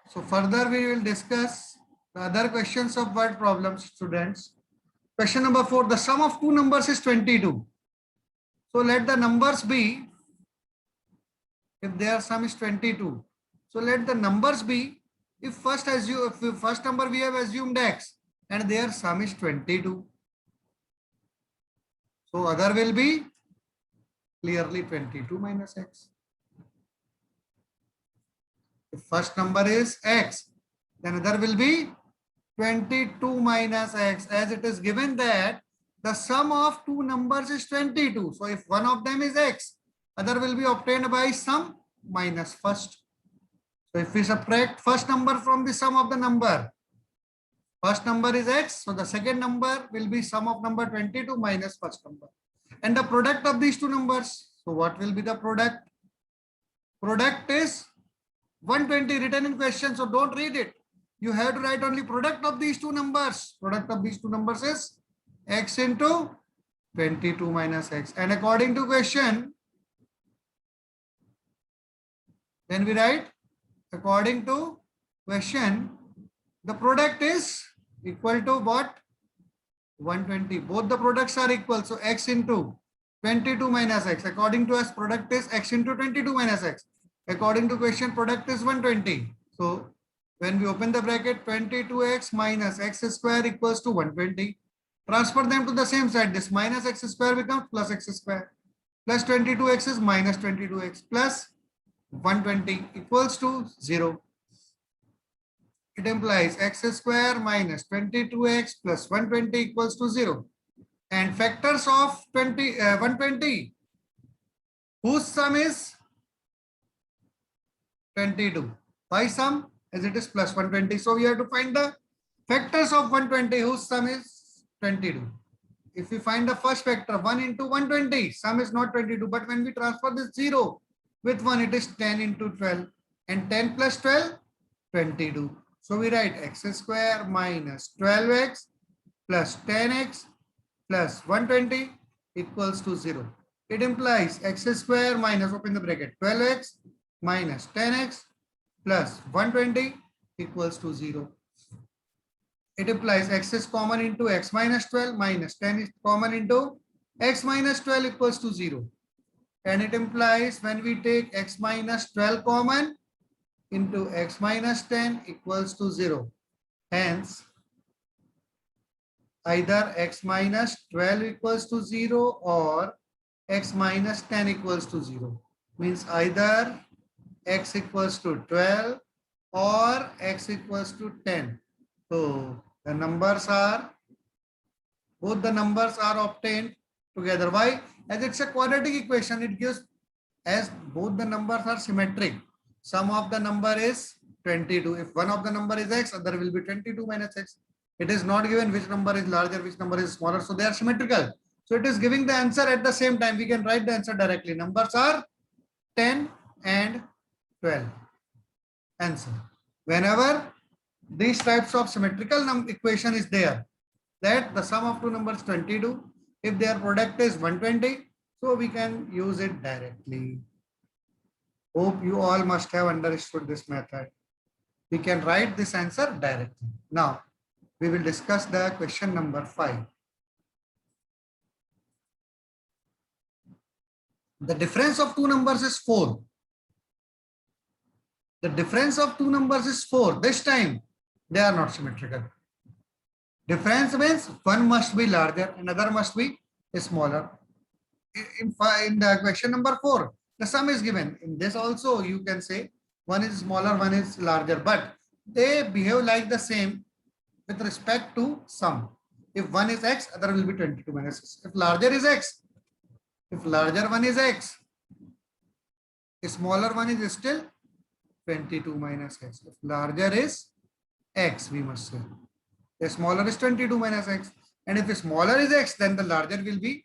So further we will discuss the other questions of word problems, students. Question number 4, the sum of two numbers is 22. So let the numbers be, if their sum is 22. So let the numbers be, if first number we have assumed x and their sum is 22. So other will be clearly 22 minus x. If first number is x, then other will be 22 minus x, as it is given that the sum of two numbers is 22. So if one of them is x, other will be obtained by sum minus first. So if we subtract first number from the sum of the number, first number is x, so the second number will be sum of number 22 minus first number. And the product of these two numbers, so what will be the product? Product is 120 written in question, so don't read it. You have to write only product of these two numbers. Product of these two numbers is x into 22 minus x. And according to question, then we write, according to question, the product is equal to what? 120. Both the products are equal. So x into 22 minus x. According to us, product is x into 22 minus x. According to question, product is 120. So when we open the bracket, 22x minus x square equals to 120. Transfer them to the same side. This minus x square becomes plus x square. Plus 22x is minus 22x plus 120 equals to 0. It implies x square minus 22x plus 120 equals to 0. And factors of 120, whose sum is 22. Why sum? As it is plus 120. So we have to find the factors of 120 whose sum is 22. If we find the first factor 1 into 120, sum is not 22. But when we transfer this 0 with 1, it is 10 into 12. And 10 plus 12, 22. So we write x square minus 12x plus 10x plus 120 equals to 0. It implies x square minus, open the bracket, 12x minus 10x plus 120 equals to 0. It implies x is common into x minus 12 minus 10 is common into x minus 12 equals to 0. And it implies when we take x minus 12 common into x minus 10 equals to 0. Hence, either x minus 12 equals to 0 or x minus 10 equals to 0. Means either x equals to 12 or x equals to 10. So the numbers are, both the numbers are obtained together. Why? As it's a quadratic equation, it gives, as both the numbers are symmetric, sum of the number is 22. If one of the number is x, other will be 22 minus x. It is not given which number is larger, which number is smaller. So they are symmetrical. So it is giving the answer at the same time. We can write the answer directly. Numbers are 10 and 12. Answer. Whenever these types of symmetrical equation is there, that the sum of two numbers 22, if their product is 120, so we can use it directly. Hope you all must have understood this method. We can write this answer directly. Now, we will discuss the question number 5. The difference of two numbers is 4. The difference of two numbers is 4. This time, they are not symmetrical. Difference means one must be larger, another must be smaller. In the question number 4, the sum is given. In this also, you can say one is smaller, one is larger, but they behave like the same with respect to sum. If one is x, other will be 22 minus x. If larger is x, if larger one is x, smaller one is still 22 minus x. If larger is x, we must say. The smaller is 22 minus x. And if smaller is x, then the larger will be,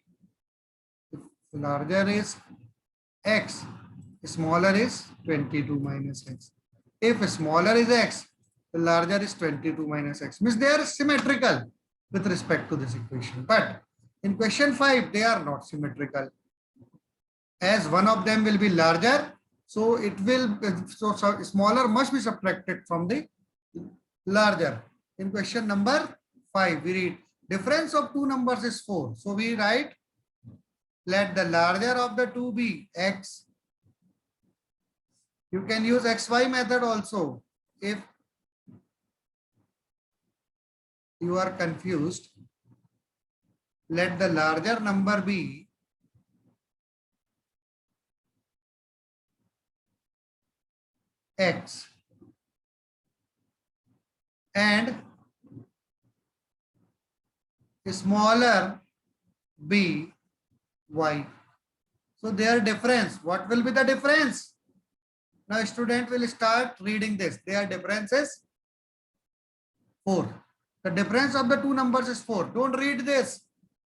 if larger is x, smaller is 22 minus x. If smaller is x, the larger is 22 minus x. Means they are symmetrical with respect to this equation. But in question 5, they are not symmetrical. As one of them will be larger, So it will, so smaller must be subtracted from the larger. In question number 5, we read difference of two numbers is 4. So we write let the larger of the two be x. You can use xy method also if you are confused. Let the larger number be x and smaller be y. So their difference, what will be the difference? Now student will start reading this. Their difference is 4. The difference of the two numbers is 4. Don't read this.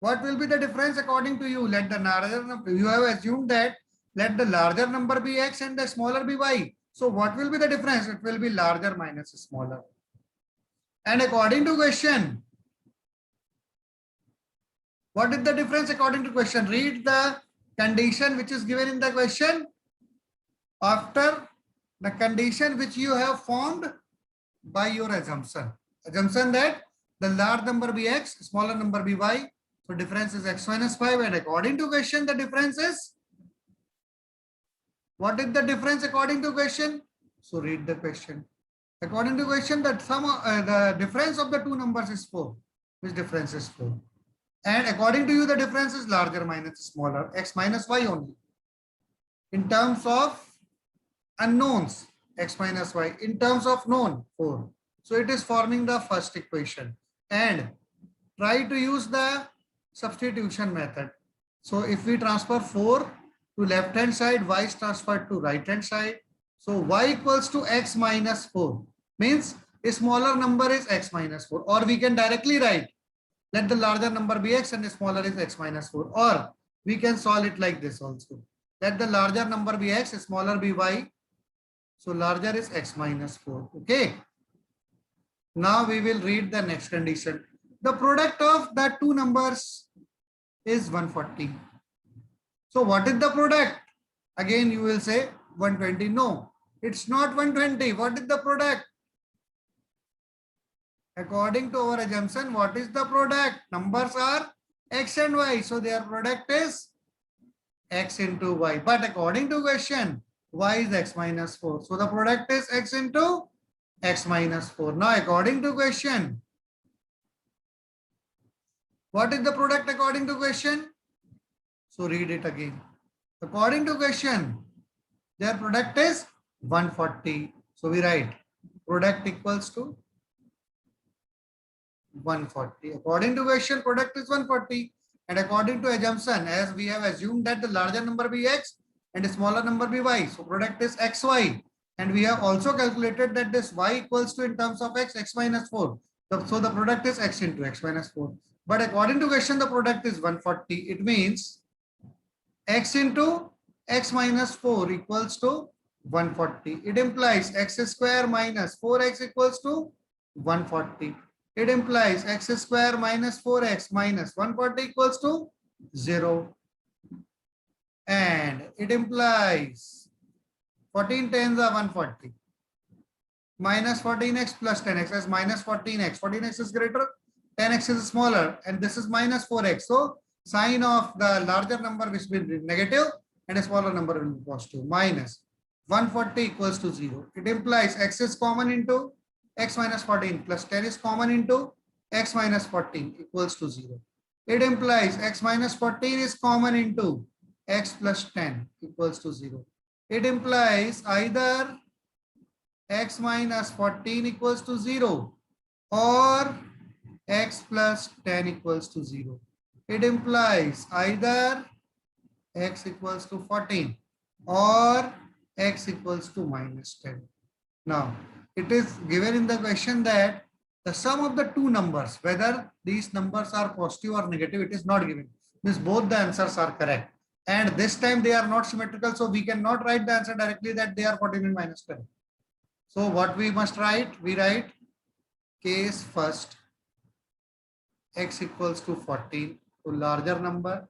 What will be the difference according to you? Let the larger number, you have assumed that let the larger number be x and the smaller be y. So what will be the difference? It will be larger minus smaller. And according to question, what is the difference according to question? Read the condition which is given in the question. After the condition which you have formed by your assumption. Assumption that the large number be x, smaller number be y. So difference is x minus 5. And according to question, the difference is, what is the difference according to question? So read the question. According to question, that the difference of the two numbers is 4. Which difference is 4? And according to you, the difference is larger minus smaller, x minus y only. In terms of unknowns, x minus y. In terms of known, 4. So it is forming the first equation. And try to use the substitution method. So if we transfer 4 to left hand side, y is transferred to right hand side. So y equals to x minus 4. Means a smaller number is x minus 4. Or we can directly write, let the larger number be x and the smaller is x minus 4. Or we can solve it like this also. Let the larger number be x, smaller be y. So larger is x minus 4. Okay. Now we will read the next condition. The product of the two numbers is 140. So what is the product? Again you will say 120. No, it's not 120. What is the product? According to our assumption, what is the product? Numbers are x and y. So their product is x into y. But according to question, y is x minus 4. So the product is x into x minus 4. Now according to question, what is the product according to question? So read it again. According to question, their product is 140. So we write product equals to 140. According to question, product is 140. And according to assumption, as we have assumed that the larger number be x and the smaller number be y. So product is xy. And we have also calculated that this y equals to, in terms of x, x minus 4. So the product is x into x minus 4. But according to question, the product is 140. It means x into x minus 4 equals to 140. It implies x square minus 4x equals to 140. It implies x square minus 4x minus 140 equals to 0. And it implies 14 tens are 140. Minus 14x plus 10x as minus 14x. 14x is greater, 10x is smaller, and this is minus 4x. So sign of the larger number which will be negative and a smaller number will be positive. Minus 140 equals to 0. It implies x is common into x minus 14 plus 10 is common into x minus 14 equals to 0. It implies x minus 14 is common into x plus 10 equals to 0. It implies either x minus 14 equals to 0 or x plus 10 equals to 0. It implies either x equals to 14 or x equals to minus 10. Now, it is given in the question that the sum of the two numbers, whether these numbers are positive or negative, it is not given. Means both the answers are correct. And this time they are not symmetrical, so we cannot write the answer directly that they are 14 and minus 10. So what we must write? We write case first, x equals to 14, to larger number,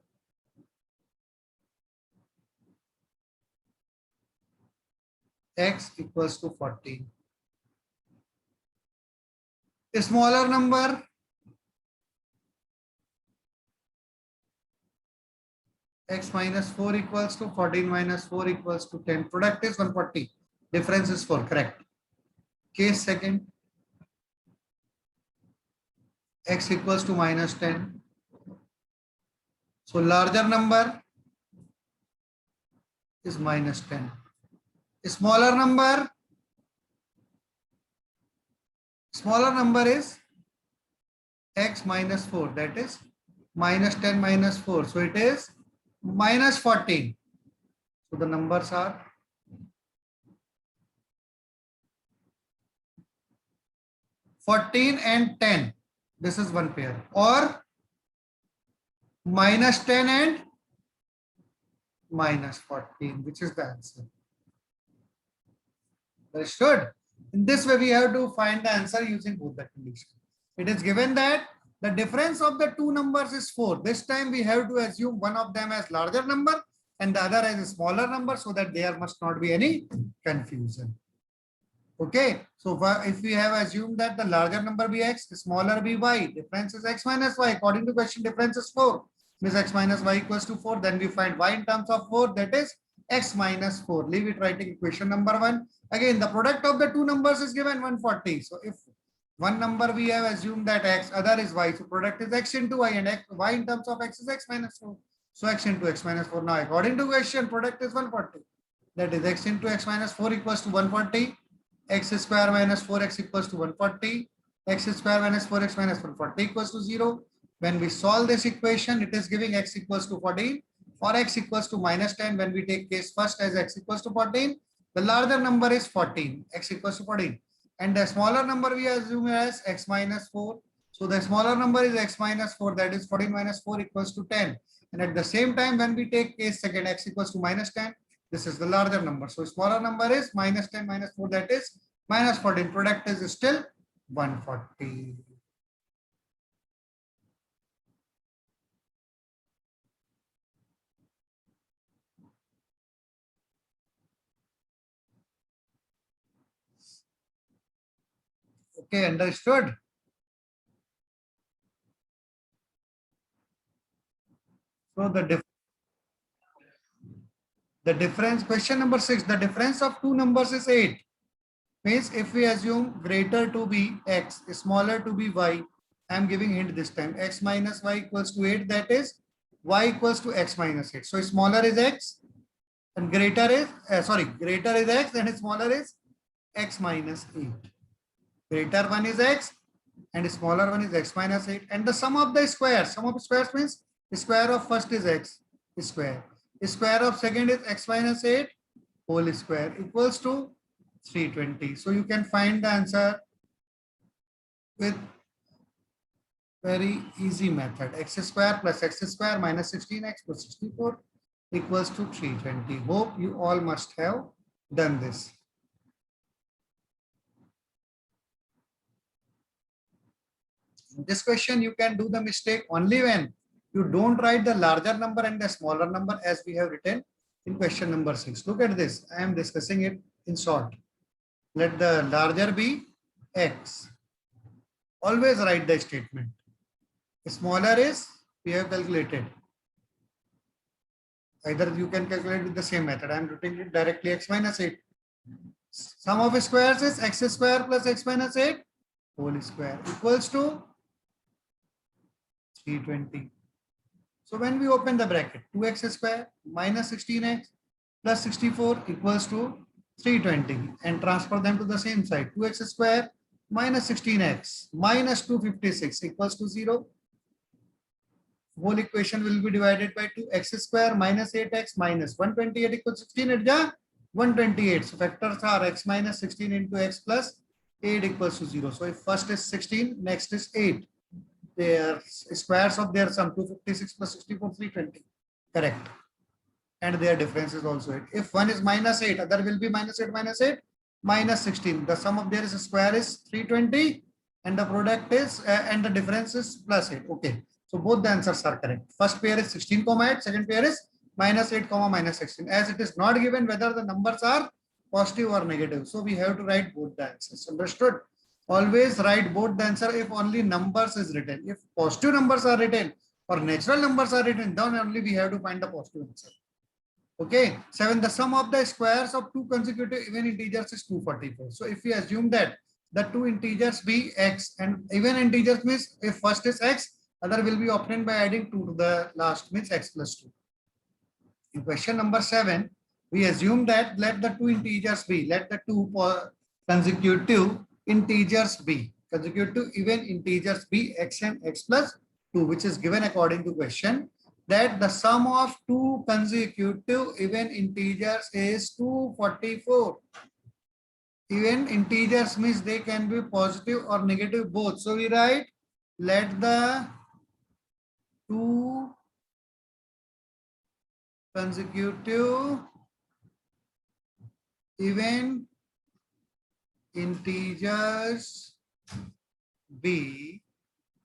x equals to 14. A smaller number, x minus 4 equals to 14 minus 4 equals to 10. Product is 140. Difference is 4. Correct. Case second, x equals to minus 10. So larger number is minus 10. A smaller number is x minus 4. That is minus 10 minus 4. So it is minus 14. So the numbers are and 10. This is one pair. Or minus 10 and minus 14, which is the answer. Understood? In this way, we have to find the answer using both the conditions. It is given that the difference of the two numbers is 4. This time we have to assume one of them as larger number and the other as a smaller number so that there must not be any confusion. Okay, so if we have assumed that the larger number be x, the smaller be y, difference is x minus y. According to question, difference is 4. Means x minus y equals to 4. Then we find y in terms of 4, that is x minus 4. Leave it writing equation number 1. Again, the product of the two numbers is given 140. So if one number we have assumed that x, other is y. So product is x into y, and y in terms of x is x minus 4. So x into x minus 4. Now according to question, product is 140. That is x into x minus 4 equals to 140. X square minus 4x equals to 140. X square minus 4x minus 140 equals to 0. When we solve this equation, it is giving x equals to 14 or x equals to minus 10. When we take case first as x equals to 14, the larger number is 14, x equals to 14. And the smaller number we assume as x minus 4. So the smaller number is x minus 4, that is 14 minus 4 equals to 10. And at the same time, when we take case second, x equals to minus 10, this is the larger number. So smaller number is minus 10 minus 4, that is minus 14. Product is still 140. Okay, understood? So the difference, question number 6, the difference of two numbers is 8. Means if we assume greater to be x, smaller to be y, I am giving hint this time, x minus y equals to 8, that is y equals to x minus 8. So smaller is x and greater is, greater is x and smaller is x minus 8. Greater one is x and smaller one is x minus 8. And the sum of the squares, sum of squares means square of first is x square. Square of second is x minus 8 whole square equals to 320. So you can find the answer with very easy method. X square plus x square minus 16x plus 64 equals to 320. Hope you all must have done this. In this question, you can do the mistake only when you don't write the larger number and the smaller number as we have written in question number 6. Look at this. I am discussing it in short. Let the larger be x. Always write the statement. Smaller is, we have calculated. Either you can calculate with the same method. I am writing it directly x minus 8. Sum of squares is x square plus x minus 8 whole square equals to 320. So when we open the bracket, 2x square minus 16x plus 64 equals to 320 and transfer them to the same side. 2x square minus 16x minus 256 equals to 0. Whole equation will be divided by 2. X square minus 8x minus 128 equals 16. It is 128. So factors are x minus 16 into x plus 8 equals to 0. So if first is 16, next is 8. Their squares of their sum 256 plus 64, 320. Correct. And their difference is also 8. If one is minus 8, other will be minus 8 minus 16. The sum of their square is 320 and the product is and the difference is plus 8. Okay. So both the answers are correct. First pair is 16, 8. Second pair is minus 8, minus 16. As it is not given whether the numbers are positive or negative. So we have to write both the answers. Understood? Always write both the answer if only numbers is written. If positive numbers are written or natural numbers are written, then only we have to find the positive answer. Okay. 7. The sum of the squares of two consecutive even integers is 244. So if we assume that the two integers be x, and even integers means if first is x, other will be obtained by adding 2 to the last, means x plus 2. In question number 7, we assume that let the two integers be, let the two consecutive integers be, consecutive even integers be x and x plus 2, which is given according to question, that the sum of two consecutive even integers is 244. Even integers means they can be positive or negative both. So we write, let the two consecutive even integers be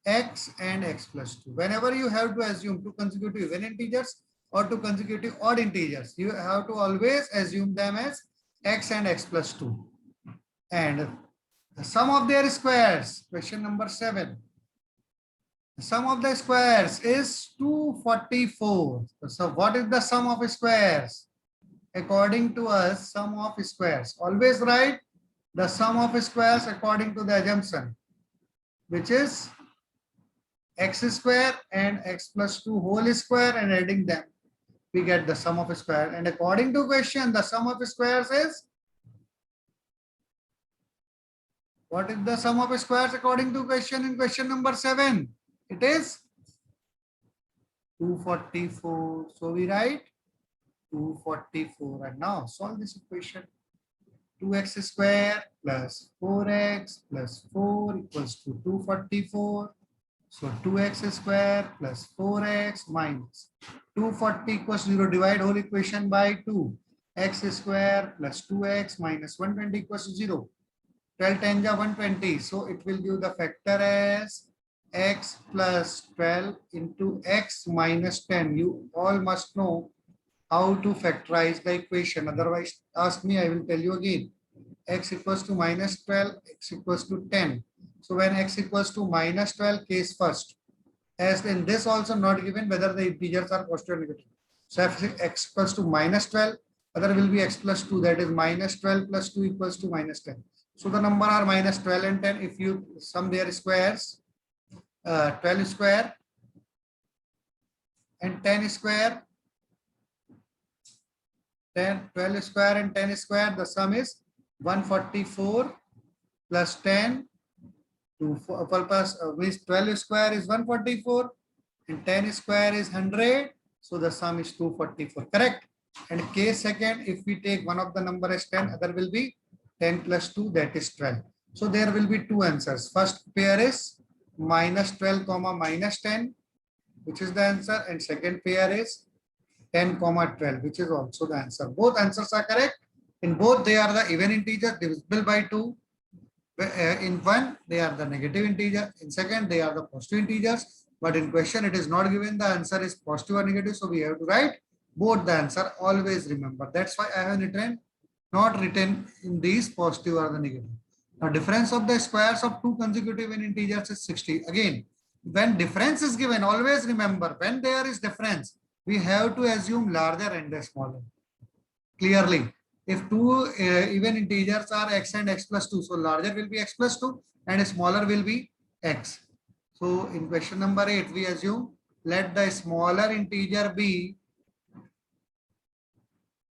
x and x plus 2. Whenever you have to assume two consecutive even integers or two consecutive odd integers, you have to always assume them as x and x plus 2. And the sum of their squares, question number 7. The sum of the squares is 244. So what is the sum of squares? According to us, sum of squares. Always write the sum of squares according to the assumption, which is x square and x plus 2 whole square, and adding them, we get the sum of square. And according to question, the sum of squares is, what is the sum of squares according to question in question number 7? It is 244. So we write 244. And now solve this equation. 2x square plus 4x plus 4 equals to 244. So 2x square plus 4x minus 240 equals 0. Divide whole equation by 2. X square plus 2x minus 120 equals to 0. 12 times 120. So it will give the factor as x plus 12 into x minus 10. You all must know how to factorize the equation. Otherwise, ask me, I will tell you again. X equals to minus 12, x equals to 10. So when x equals to minus 12, case first. As in this also not given whether the integers are positive or negative. So if x equals to minus 12, other will be x plus 2, that is minus 12 plus 2 equals to minus 10. So the number are minus 12 and 10. If you sum their squares, 12 square and 10 square, 12 square and 10 square, the sum is 144 plus 10 to plus means 12 square is 144 and 10 square is 100. So the sum is 244. Correct? And case second, if we take one of the number as 10, other will be 10 plus 2, that is 12. So there will be two answers. First pair is minus 12 comma minus 10, which is the answer, and second pair is 10 comma 12, which is also the answer. Both answers are correct. In both, they are the even integer divisible by 2. In one, they are the negative integer. In second, they are the positive integers. But in question, it is not given the answer is positive or negative. So we have to write both the answer. Always remember. That's why I have not written in these positive or the negative. Now, difference of the squares of two consecutive integers is 60. Again, when difference is given, always remember, when there is difference, we have to assume larger and smaller. Clearly, if two even integers are x and x plus 2, so larger will be x plus 2 and smaller will be x. So in question number 8, we assume let the smaller integer be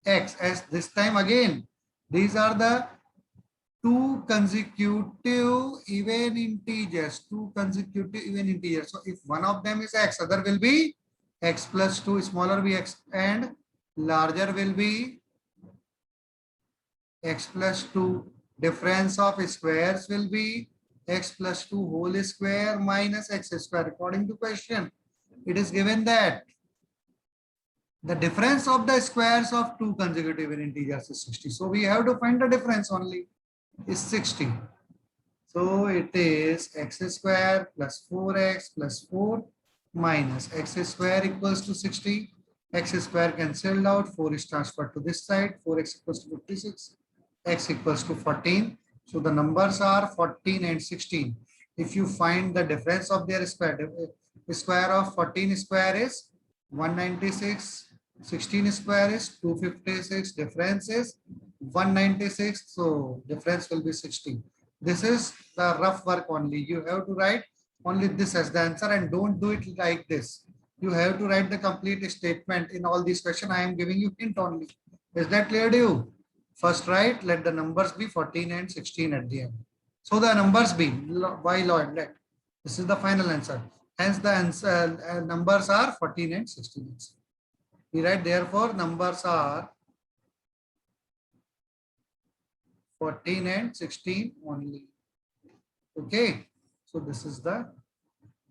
x. As this time again, these are the two consecutive even integers, So if one of them is x, other will be x plus 2, smaller be x, and larger will be x plus 2. Difference of squares will be x plus 2 whole square minus x square. According to question, it is given that the difference of the squares of two consecutive integers is 60. So we have to find the difference only is 60. So it is x square plus 4x plus 4 minus x square equals to 60. X square cancelled out, 4 is transferred to this side, 4x equals to 56. x equals to 14. So the numbers are 14 and 16. If you find the difference of their square, the square of 14 square is 196, 16 square is 256, difference is 196. So difference will be 16. This is the rough work only. You have to write only this as the answer and don't do it like this. You have to write the complete statement in all these questions. I am giving you hint only. Is that clear to you? First write, let the numbers be 14 and 16 at the end. So the numbers be, why Lord, let. This is the final answer. Hence the answer, numbers are 14 and 16. We write therefore numbers are 14 and 16 only. Okay. So this is the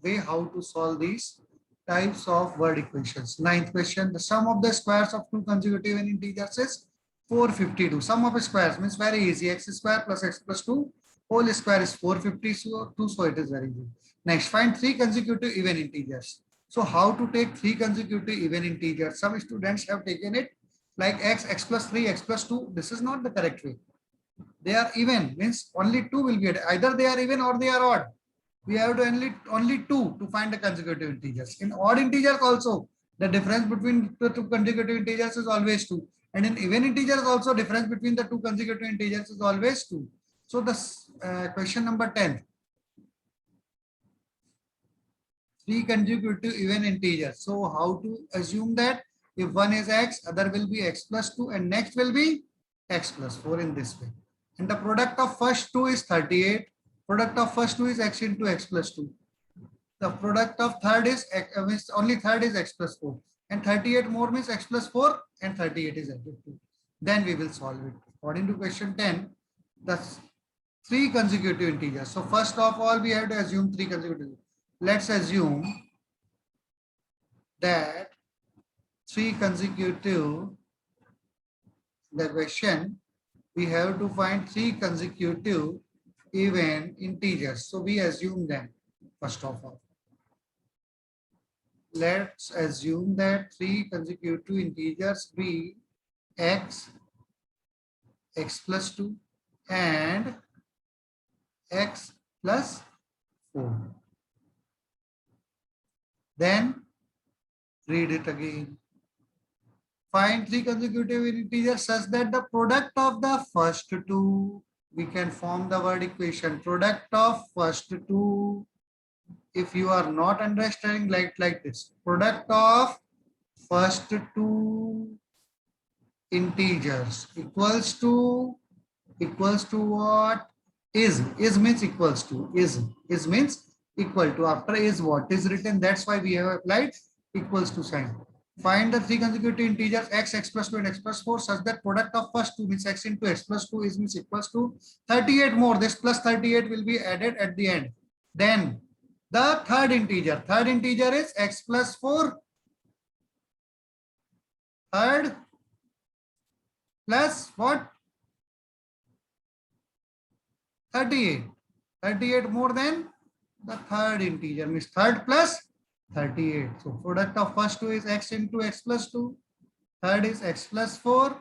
way how to solve these types of word equations. Ninth question, the sum of the squares of two consecutive integers is 452. Sum of squares means very easy. X square plus x plus 2 whole square is 452, so it is very easy. Next, find three consecutive even integers. So how to take three consecutive even integers? Some students have taken it like x plus 3, x plus 2. This is not the correct way. They are even, means only two will be added. Either they are even or they are odd. We have to only two to find the consecutive integers. In odd integers also, the difference between the two consecutive integers is always 2. And in even integers also, difference between the two consecutive integers is always 2. So the question number 10. Three consecutive even integers. So how to assume that if one is x, other will be x plus 2 and next will be x plus 4 in this way. And the product of first two is 38. Product of first two is x into x plus 2. The product of third is means only third is x plus 4. And 38 more means x plus 4 and 38 is added to. Then we will solve it. According to question 10, the three consecutive integers. So first of all, we have to assume three consecutive. Let's assume that three consecutive, the question, we have to find three consecutive even integers. So we assume them first of all. Let's assume that three consecutive integers be x, x plus 2 and x plus 4. Then read it again. Find three consecutive integers such that the product of the first two, we can form the word equation, product of first two. If you are not understanding like this, product of first two integers equals to what? Is means equals to, is means equal to, after is what is written, that's why we have applied equals to sign. Find the three consecutive integers x, x plus 2 and x plus 4 such that product of first two means x into x plus 2 is means equals to 38 more. This plus 38 will be added at the end. Then the third integer is x plus 4. Third plus what? 38. 38 more than the third integer means third plus 38. So product of first two is x into x plus 2. Third is x plus 4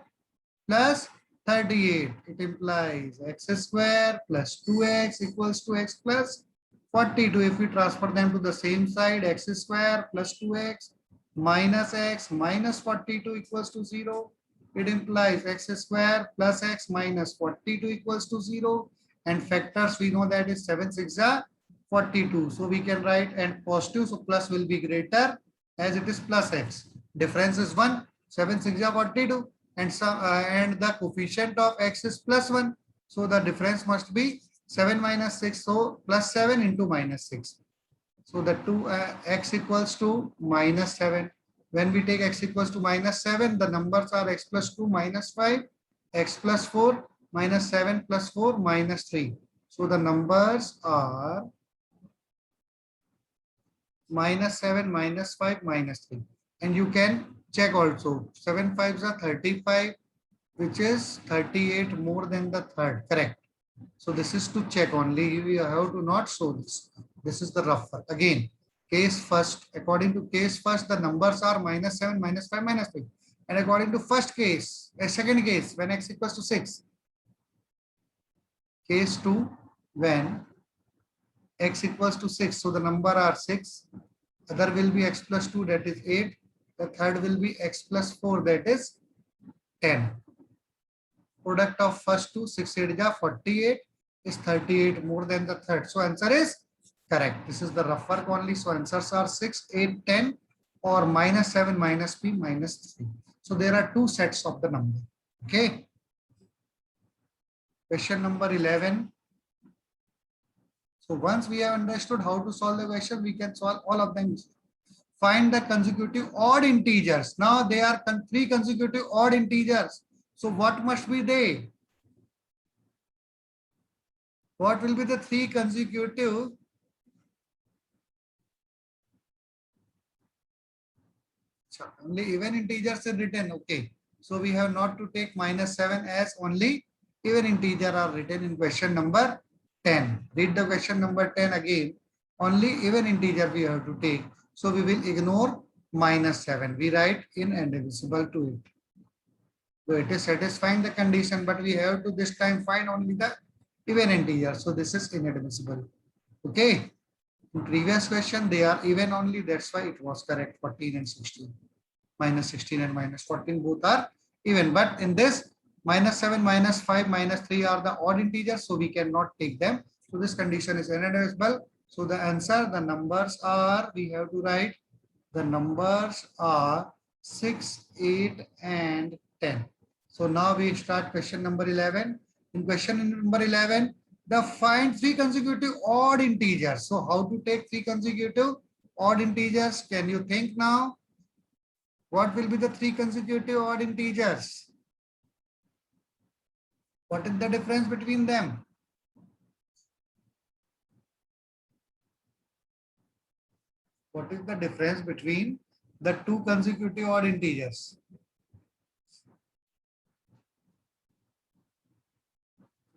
plus 38. It implies x square plus 2x equals to x plus 42. If we transfer them to the same side, x square plus 2x minus x minus 42 equals to 0. It implies x square plus x minus 42 equals to 0. And factors we know that is 7 6 are 42. So we can write and positive, so plus will be greater as it is plus x. Difference is 1. 7 6 are 42. And the coefficient of x is plus 1. So the difference must be 7 minus 6. So plus 7 into minus 6. So the x equals to minus 7. When we take x equals to minus 7, the numbers are x plus 2 minus 5, x plus 4 minus 7 plus 4 minus 3. So the numbers are minus 7 minus 5 minus 3. And you can check also. 7 5s are 35, which is 38 more than the third. Correct. So this is to check only. You have to not show this. This is the rough work. Again, case first. According to case first, the numbers are minus 7, minus 5, minus 3. And according to first case, second case, when x equals to 6, Case 2, when x equals to 6, so the number are 6. Other will be x plus 2, that is 8. The third will be x plus 4, that is 10. Product of first two, 6 8 ja 48, is 38 more than the third. So answer is correct. This is the rough work only. So answers are 6, 8, 10 or minus 7, minus p, minus 3. So there are two sets of the number. Okay. Question number 11. So once we have understood how to solve the question, we can solve all of them. Find the consecutive odd integers. Now they are three consecutive odd integers. So what must be they? What will be the three consecutive? Only even integers are written. Okay. So we have not to take minus 7 as only even integer are written in question number 10. Read the question number 10 again. Only even integer we have to take. So we will ignore minus 7. We write in and divisible to it. So it is satisfying the condition, but we have to this time find only the even integer. So this is inadmissible. Okay. In previous question, they are even only. That's why it was correct. 14 and 16. Minus 16 and minus 14 both are even. But in this, minus 7, minus 5, minus 3 are the odd integers. So we cannot take them. So this condition is inadmissible. So the answer, the numbers are, we have to write, the numbers are 6, 8 and 10. So now we start question number 11. In question number 11, the find three consecutive odd integers. So how to take three consecutive odd integers? Can you think now? What will be the three consecutive odd integers? What is the difference between them? What is the difference between the two consecutive odd integers?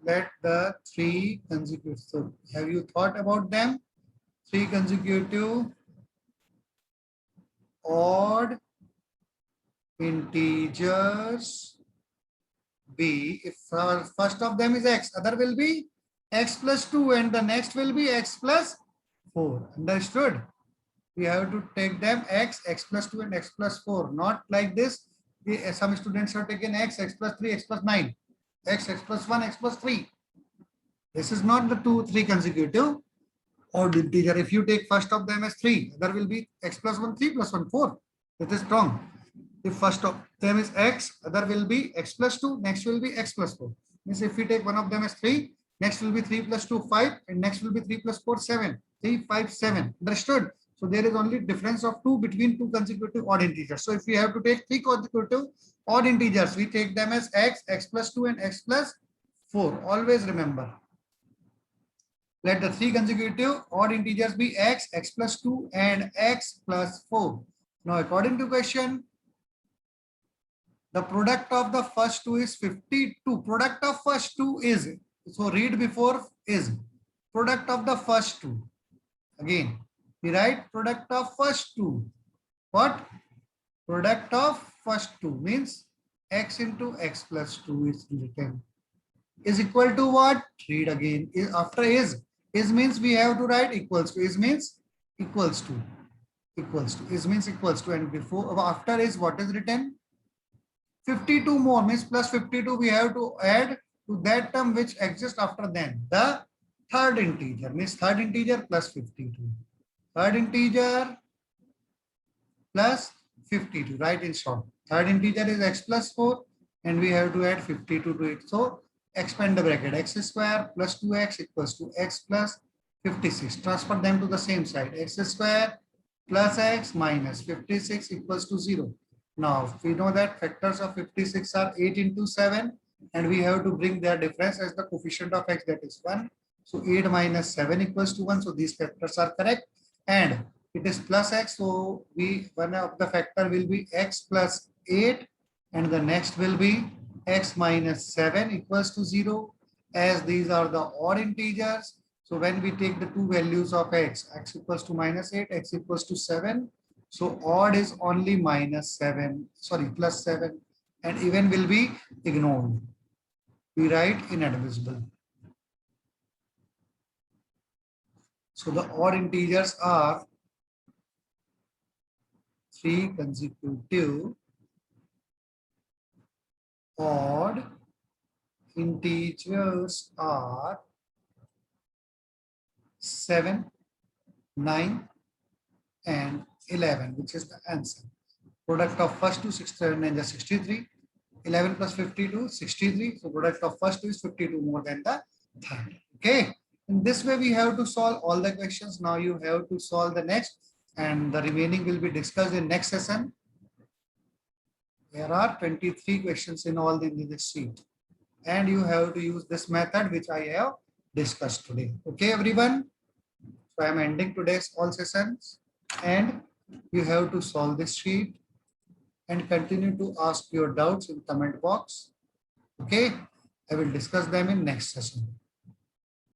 Let the three consecutive. So have you thought about them? Three consecutive odd integers be, if first of them is x, other will be x plus 2 and the next will be x plus 4. Understood? We have to take them x plus 2 and x plus 4. Not like this. Some students have taken x plus 3, x plus 9, x plus 1, x plus 3. This is not the three consecutive odd integer. If you take first of them as 3, there will be x plus 1, 3 plus 1, 4. It is wrong. If first of them is x, other will be x plus 2, next will be x plus 4. Means if we take one of them as 3, next will be 3 plus 2, 5, and next will be 3 plus 4, 7. 3, 5, 7. Understood? So there is only difference of 2 between two consecutive odd integers. So if we have to take three consecutive odd integers, we take them as x plus 2 and x plus 4. Always remember. Let the three consecutive odd integers be x plus 2 and x plus 4. Now according to question, the product of the first two is 52. Product of first two is, so read before is, product of the first two. Again, we write product of first two. What? Product of first two means x into x plus 2 is written. Is equal to what? Read again. After is means we have to write equals to. Is means equals to. Equals to. Is means equals to. And before, after is what is written? 52 more means plus 52 we have to add to that term which exists after then. The third integer means third integer plus 52. Third integer plus 52, right in short. Third integer is x plus 4 and we have to add 52 to it. So expand the bracket, x square plus 2x equals to x plus 56. Transfer them to the same side. X square plus x minus 56 equals to 0. Now, we know that factors of 56 are 8 into 7 and we have to bring their difference as the coefficient of x, that is 1. So 8 minus 7 equals to 1. So these factors are correct and it is plus x. So one of the factor will be x plus 8 and the next will be x minus 7 equals to 0, as these are the odd integers. So when we take the two values of x equals to minus 8, x equals to 7. So odd is only minus 7, sorry, plus 7, and even will be ignored. We write inadmissible. So the odd integers are 3 consecutive odd integers are 7, 9, and 11, which is the answer. Product of first two 67 and 63. 11 plus 52, 63. So product of first two is 52 more than the third. Okay. In this way, we have to solve all the questions. Now you have to solve the next, and the remaining will be discussed in next session. There are 23 questions in all in this sheet, and you have to use this method which I have discussed today. Okay, everyone. So I am ending today's all sessions, and you have to solve this sheet and continue to ask your doubts in comment box. Okay, I will discuss them in next session.